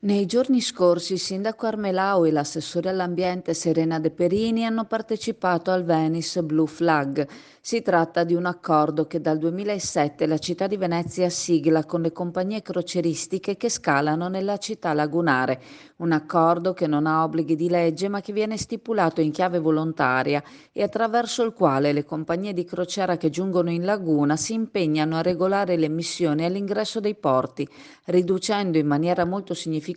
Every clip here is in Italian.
Nei giorni scorsi il sindaco Armelau e l'assessore all'ambiente Serena De Perini hanno partecipato al Venice Blue Flag. Si tratta di un accordo che dal 2007 la città di Venezia sigla con le compagnie crocieristiche che scalano nella città lagunare. Un accordo che non ha obblighi di legge ma che viene stipulato in chiave volontaria e attraverso il quale le compagnie di crociera che giungono in laguna si impegnano a regolare le emissioni all'ingresso dei porti, riducendo in maniera molto significativa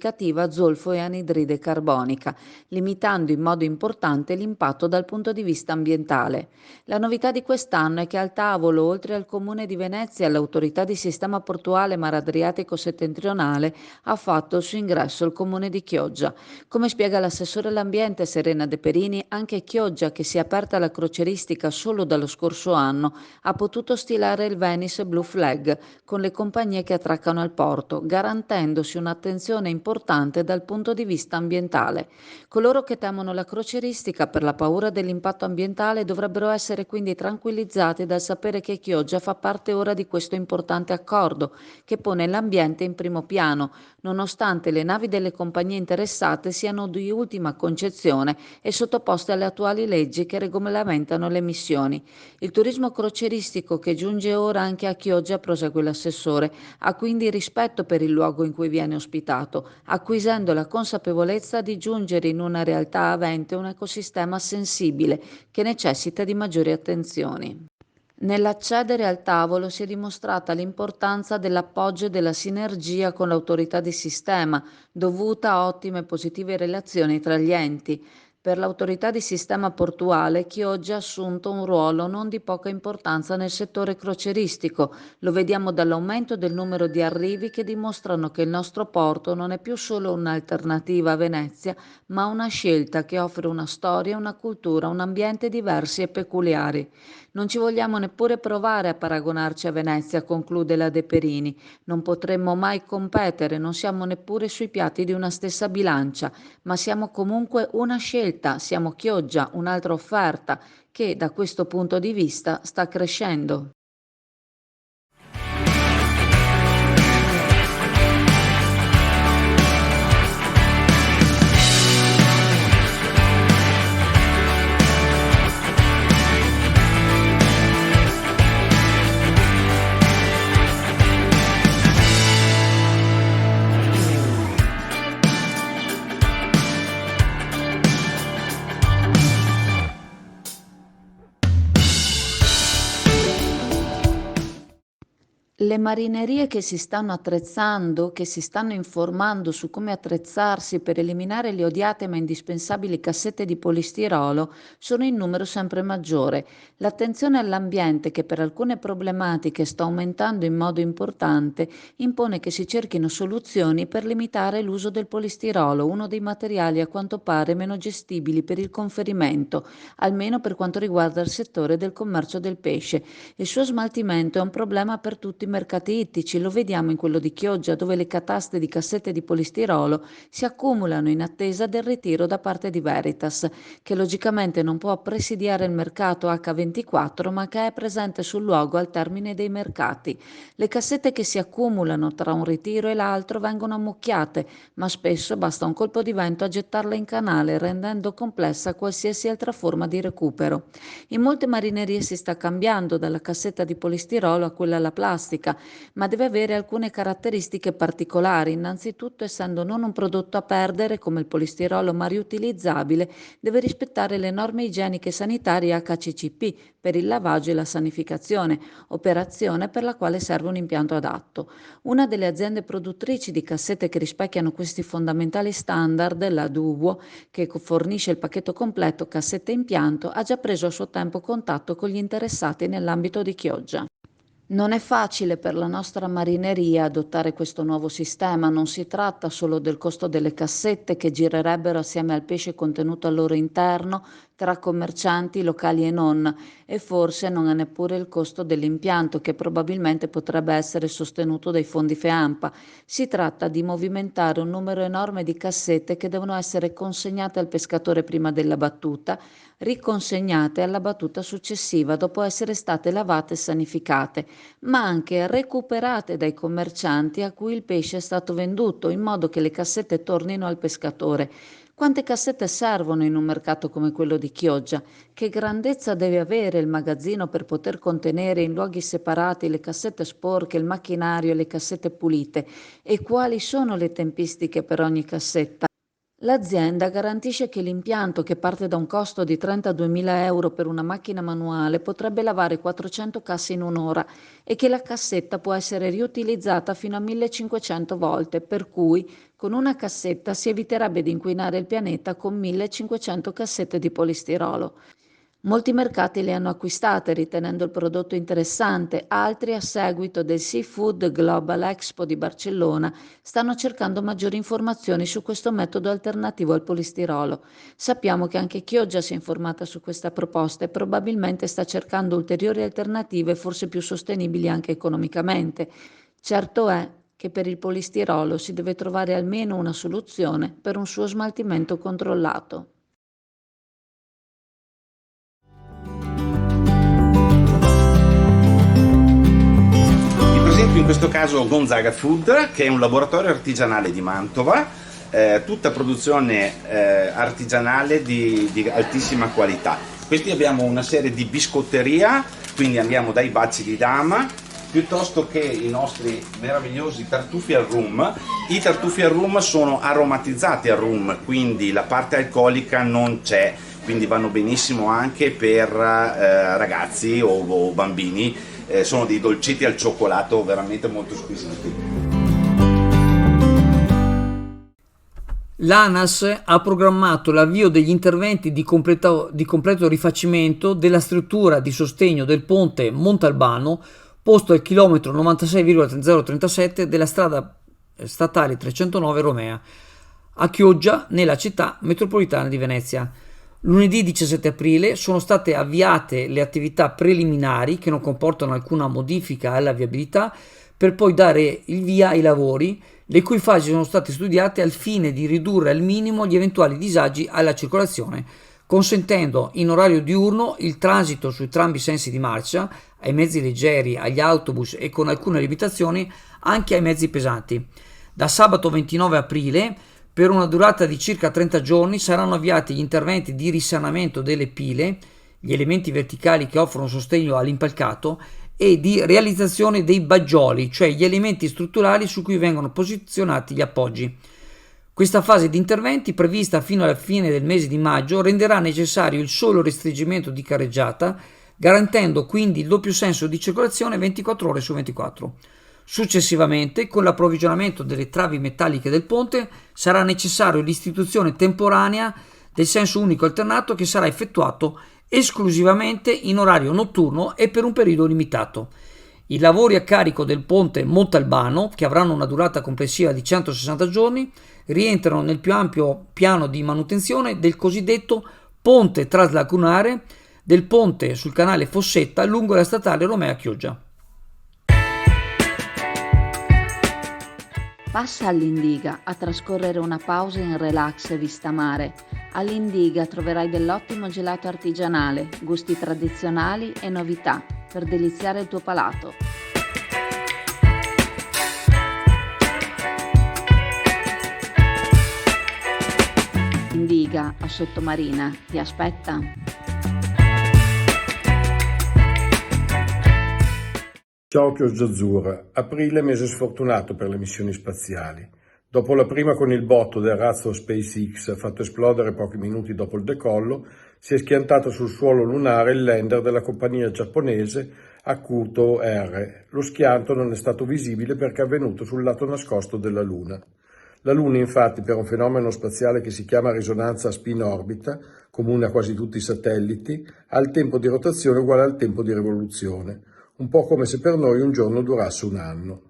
zolfo e anidride carbonica, limitando in modo importante l'impatto dal punto di vista ambientale. La novità di quest'anno è che al tavolo, oltre al Comune di Venezia e all'Autorità di Sistema Portuale Mar Adriatico Settentrionale, ha fatto il suo ingresso il Comune di Chioggia. Come spiega l'assessore all'ambiente Serena De Perini, anche Chioggia, che si è aperta alla crocieristica solo dallo scorso anno, ha potuto stilare il Venice Blue Flag con le compagnie che attraccano al porto, garantendosi un'attenzione importante dal punto di vista ambientale. Coloro che temono la crocieristica per la paura dell'impatto ambientale dovrebbero essere quindi tranquillizzati dal sapere che Chioggia fa parte ora di questo importante accordo che pone l'ambiente in primo piano, nonostante le navi delle compagnie interessate siano di ultima concezione e sottoposte alle attuali leggi che regolamentano le emissioni. Il turismo crocieristico che giunge ora anche a Chioggia, prosegue l'assessore, ha quindi rispetto per il luogo in cui viene ospitato, acquisendo la consapevolezza di giungere in una realtà avente un ecosistema sensibile che necessita di maggiori attenzioni. Nell'accedere al tavolo si è dimostrata l'importanza dell'appoggio e della sinergia con l'autorità di sistema, dovuta a ottime e positive relazioni tra gli enti. Per l'autorità di sistema portuale, Chioggia ha assunto un ruolo non di poca importanza nel settore crocieristico. Lo vediamo dall'aumento del numero di arrivi che dimostrano che il nostro porto non è più solo un'alternativa a Venezia, ma una scelta che offre una storia, una cultura, un ambiente diversi e peculiari. Non ci vogliamo neppure provare a paragonarci a Venezia, conclude la De Perini. Non potremmo mai competere, non siamo neppure sui piatti di una stessa bilancia, ma siamo comunque una scelta, siamo Chioggia, un'altra offerta che da questo punto di vista sta crescendo. Le marinerie che si stanno attrezzando, che si stanno informando su come attrezzarsi per eliminare le odiate ma indispensabili cassette di polistirolo, sono in numero sempre maggiore. L'attenzione all'ambiente, che per alcune problematiche sta aumentando in modo importante, impone che si cerchino soluzioni per limitare l'uso del polistirolo, uno dei materiali a quanto pare meno gestibili per il conferimento, almeno per quanto riguarda il settore del commercio del pesce. Il suo smaltimento è un problema per tutti i mercati ittici, lo vediamo in quello di Chioggia, dove le cataste di cassette di polistirolo si accumulano in attesa del ritiro da parte di Veritas, che logicamente non può presidiare il mercato H24, ma che è presente sul luogo al termine dei mercati. Le cassette che si accumulano tra un ritiro e l'altro vengono ammucchiate, ma spesso basta un colpo di vento a gettarle in canale, rendendo complessa qualsiasi altra forma di recupero. In molte marinerie si sta cambiando dalla cassetta di polistirolo a quella alla plastica, ma deve avere alcune caratteristiche particolari. Innanzitutto, essendo non un prodotto a perdere come il polistirolo ma riutilizzabile, deve rispettare le norme igieniche sanitarie HACCP per il lavaggio e la sanificazione, operazione per la quale serve un impianto adatto. Una delle aziende produttrici di cassette che rispecchiano questi fondamentali standard, la Duo, che fornisce il pacchetto completo cassette e impianto, ha già preso a suo tempo contatto con gli interessati nell'ambito di Chioggia. Non è facile per la nostra marineria adottare questo nuovo sistema, non si tratta solo del costo delle cassette che girerebbero assieme al pesce contenuto al loro interno tra commercianti locali e non, e forse non è neppure il costo dell'impianto che probabilmente potrebbe essere sostenuto dai fondi FEAMPA. Si tratta di movimentare un numero enorme di cassette che devono essere consegnate al pescatore prima della battuta, riconsegnate alla battuta successiva dopo essere state lavate e sanificate. ma anche recuperate dai commercianti a cui il pesce è stato venduto, in modo che le cassette tornino al pescatore. Quante cassette servono in un mercato come quello di Chioggia? Che grandezza deve avere il magazzino per poter contenere in luoghi separati le cassette sporche, il macchinario e le cassette pulite? E quali sono le tempistiche per ogni cassetta? L'azienda garantisce che l'impianto, che parte da un costo di 32.000 euro per una macchina manuale, potrebbe lavare 400 casse in un'ora e che la cassetta può essere riutilizzata fino a 1500 volte, per cui con una cassetta si eviterebbe di inquinare il pianeta con 1500 cassette di polistirolo. Molti mercati le hanno acquistate ritenendo il prodotto interessante, altri a seguito del Seafood Global Expo di Barcellona stanno cercando maggiori informazioni su questo metodo alternativo al polistirolo. Sappiamo che anche Chioggia si è informata su questa proposta e probabilmente sta cercando ulteriori alternative forse più sostenibili anche economicamente. Certo è che per il polistirolo si deve trovare almeno una soluzione per un suo smaltimento controllato. In questo caso Gonzaga Food, che è un laboratorio artigianale di Mantova, tutta produzione artigianale di altissima qualità. Questi abbiamo una serie di biscotteria, quindi andiamo dai baci di dama, piuttosto che i nostri meravigliosi tartufi al rum. I tartufi al rum sono aromatizzati al rum, quindi la parte alcolica non c'è, quindi vanno benissimo anche per ragazzi o bambini. Sono dei dolcetti al cioccolato veramente molto squisiti. L'ANAS ha programmato l'avvio degli interventi di completo rifacimento della struttura di sostegno del ponte Montalbano posto al chilometro 96,037 della strada statale 309 Romea, a Chioggia, nella città metropolitana di Venezia. Lunedì 17 aprile sono state avviate le attività preliminari che non comportano alcuna modifica alla viabilità per poi dare il via ai lavori, le cui fasi sono state studiate al fine di ridurre al minimo gli eventuali disagi alla circolazione, consentendo in orario diurno il transito sui tram bisensi di marcia, ai mezzi leggeri, agli autobus e con alcune limitazioni anche ai mezzi pesanti. Da sabato 29 aprile per una durata di circa 30 giorni saranno avviati gli interventi di risanamento delle pile, gli elementi verticali che offrono sostegno all'impalcato, e di realizzazione dei baggioli, cioè gli elementi strutturali su cui vengono posizionati gli appoggi. Questa fase di interventi, prevista fino alla fine del mese di maggio, renderà necessario il solo restringimento di carreggiata, garantendo quindi il doppio senso di circolazione 24 ore su 24. Successivamente, con l'approvvigionamento delle travi metalliche del ponte, sarà necessario l'istituzione temporanea del senso unico alternato che sarà effettuato esclusivamente in orario notturno e per un periodo limitato. I lavori a carico del ponte Montalbano, che avranno una durata complessiva di 160 giorni, rientrano nel più ampio piano di manutenzione del cosiddetto ponte traslagunare del ponte sul canale Fossetta lungo la statale Romea Chioggia. Passa all'Indiga a trascorrere una pausa in relax e vista mare. All'Indiga troverai dell'ottimo gelato artigianale, gusti tradizionali e novità per deliziare il tuo palato. Indiga a Sottomarina ti aspetta. Ciao Chioggia Azzurra, aprile mese sfortunato per le missioni spaziali. Dopo la prima con il botto del razzo SpaceX fatto esplodere pochi minuti dopo il decollo, si è schiantato sul suolo lunare il lander della compagnia giapponese Hakuto R. Lo schianto non è stato visibile perché è avvenuto sul lato nascosto della Luna. La Luna, infatti, per un fenomeno spaziale che si chiama risonanza spin-orbita, comune a quasi tutti i satelliti, ha il tempo di rotazione uguale al tempo di rivoluzione, un po' come se per noi un giorno durasse un anno.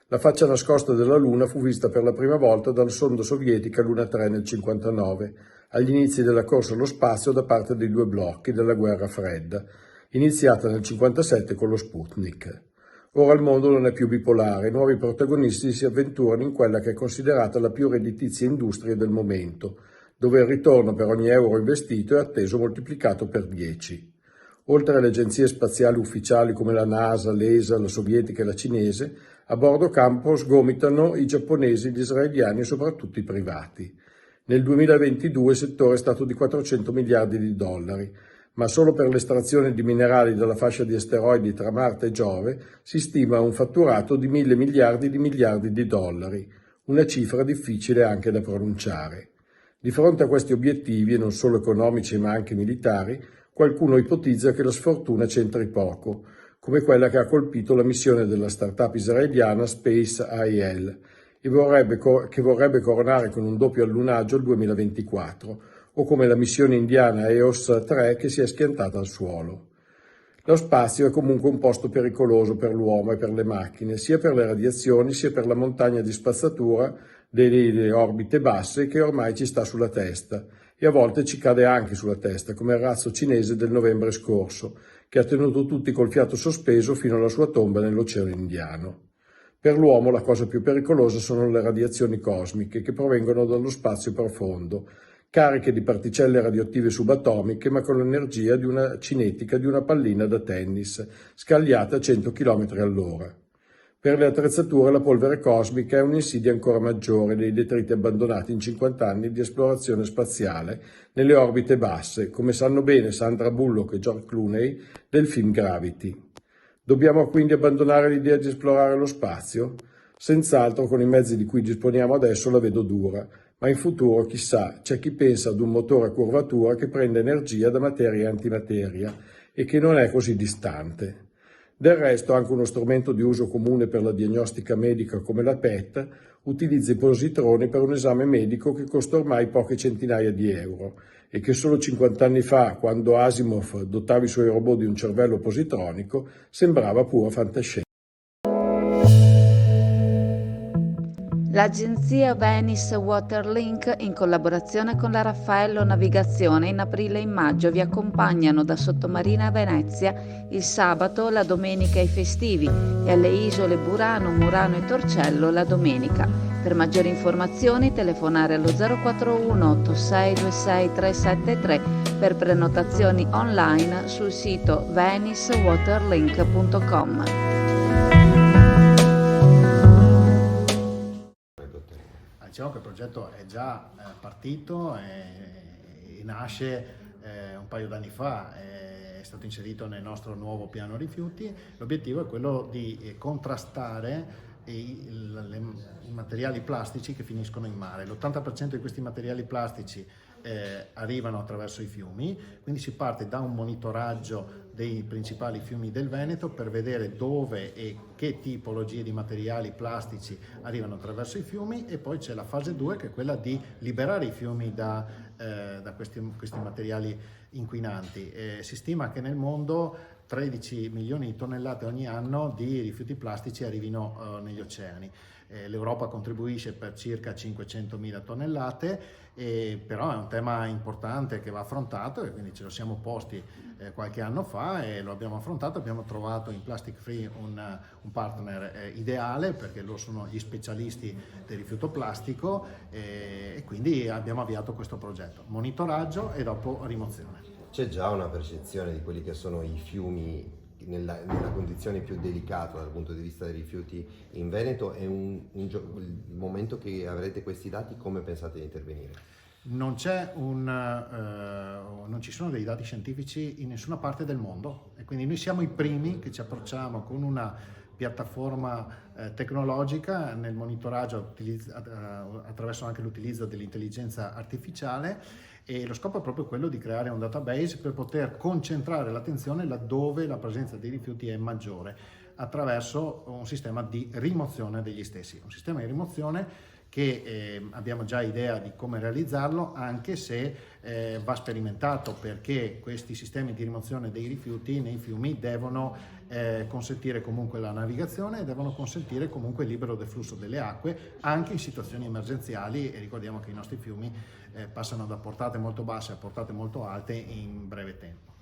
La faccia nascosta della Luna fu vista per la prima volta dalla sonda sovietica Luna 3 nel 1959, agli inizi della corsa allo spazio da parte dei due blocchi della guerra fredda, iniziata nel 1957 con lo Sputnik. Ora il mondo non è più bipolare, i nuovi protagonisti si avventurano in quella che è considerata la più redditizia industria del momento, dove il ritorno per ogni euro investito è atteso moltiplicato per 10. Oltre alle agenzie spaziali ufficiali come la NASA, l'ESA, la sovietica e la cinese, a bordo campo sgomitano i giapponesi, gli israeliani e soprattutto i privati. Nel 2022 il settore è stato di 400 miliardi di dollari, ma solo per l'estrazione di minerali dalla fascia di asteroidi tra Marte e Giove si stima un fatturato di 1.000 miliardi di dollari, una cifra difficile anche da pronunciare. Di fronte a questi obiettivi, e non solo economici ma anche militari, qualcuno ipotizza che la sfortuna c'entri poco, come quella che ha colpito la missione della startup israeliana Space IL, che vorrebbe coronare con un doppio allunaggio il 2024, o come la missione indiana EOS 3 che si è schiantata al suolo. Lo spazio è comunque un posto pericoloso per l'uomo e per le macchine, sia per le radiazioni sia per la montagna di spazzatura delle orbite basse che ormai ci sta sulla testa e a volte ci cade anche sulla testa, come il razzo cinese del novembre scorso, che ha tenuto tutti col fiato sospeso fino alla sua tomba nell'Oceano Indiano. Per l'uomo la cosa più pericolosa sono le radiazioni cosmiche che provengono dallo spazio profondo, cariche di particelle radioattive subatomiche ma con l'energia di una cinetica di una pallina da tennis, scagliata a 100 km all'ora. Per le attrezzature la polvere cosmica è un'insidia ancora maggiore dei detriti abbandonati in 50 anni di esplorazione spaziale nelle orbite basse, come sanno bene Sandra Bullock e George Clooney del film Gravity. Dobbiamo quindi abbandonare l'idea di esplorare lo spazio? Senz'altro con i mezzi di cui disponiamo adesso la vedo dura, ma in futuro chissà, c'è chi pensa ad un motore a curvatura che prende energia da materia e antimateria e che non è così distante. Del resto anche uno strumento di uso comune per la diagnostica medica come la PET utilizza i positroni per un esame medico che costa ormai poche centinaia di euro e che solo 50 anni fa, quando Asimov dotava i suoi robot di un cervello positronico, sembrava pura fantascienza. L'agenzia Venice Waterlink, in collaborazione con la Raffaello Navigazione, in aprile e in maggio vi accompagnano da Sottomarina a Venezia il sabato, la domenica e i festivi e alle isole Burano, Murano e Torcello la domenica. Per maggiori informazioni telefonare allo 041 8626 373 per prenotazioni online sul sito venicewaterlink.com. Diciamo che il progetto è già partito e nasce un paio d'anni fa, è stato inserito nel nostro nuovo piano rifiuti. L'obiettivo è quello di contrastare i materiali plastici che finiscono in mare. L'80% di questi materiali plastici arrivano attraverso i fiumi, quindi si parte da un monitoraggio dei principali fiumi del Veneto per vedere dove e che tipologie di materiali plastici arrivano attraverso i fiumi, e poi c'è la fase 2 che è quella di liberare i fiumi da questi materiali inquinanti. Si stima che nel mondo 13 milioni di tonnellate ogni anno di rifiuti plastici arrivino negli oceani. L'Europa contribuisce per circa 500.000 tonnellate, però è un tema importante che va affrontato e quindi ce lo siamo posti qualche anno fa e lo abbiamo affrontato. Abbiamo trovato in Plastic Free un partner ideale, perché loro sono gli specialisti del rifiuto plastico, e quindi abbiamo avviato questo progetto: monitoraggio e dopo rimozione. C'è già una percezione di quelli che sono i fiumi nella condizione più delicata dal punto di vista dei rifiuti in Veneto? È il momento che avrete questi dati, come pensate di intervenire? Non ci sono dei dati scientifici in nessuna parte del mondo, e quindi noi siamo i primi che ci approcciamo con una piattaforma tecnologica nel monitoraggio attraverso anche l'utilizzo dell'intelligenza artificiale, e lo scopo è proprio quello di creare un database per poter concentrare l'attenzione laddove la presenza dei rifiuti è maggiore, attraverso un sistema di rimozione degli stessi. Un sistema di rimozione che abbiamo già idea di come realizzarlo, anche se va sperimentato, perché questi sistemi di rimozione dei rifiuti nei fiumi devono consentire comunque la navigazione e devono consentire comunque il libero deflusso delle acque anche in situazioni emergenziali, e ricordiamo che i nostri fiumi passano da portate molto basse a portate molto alte in breve tempo.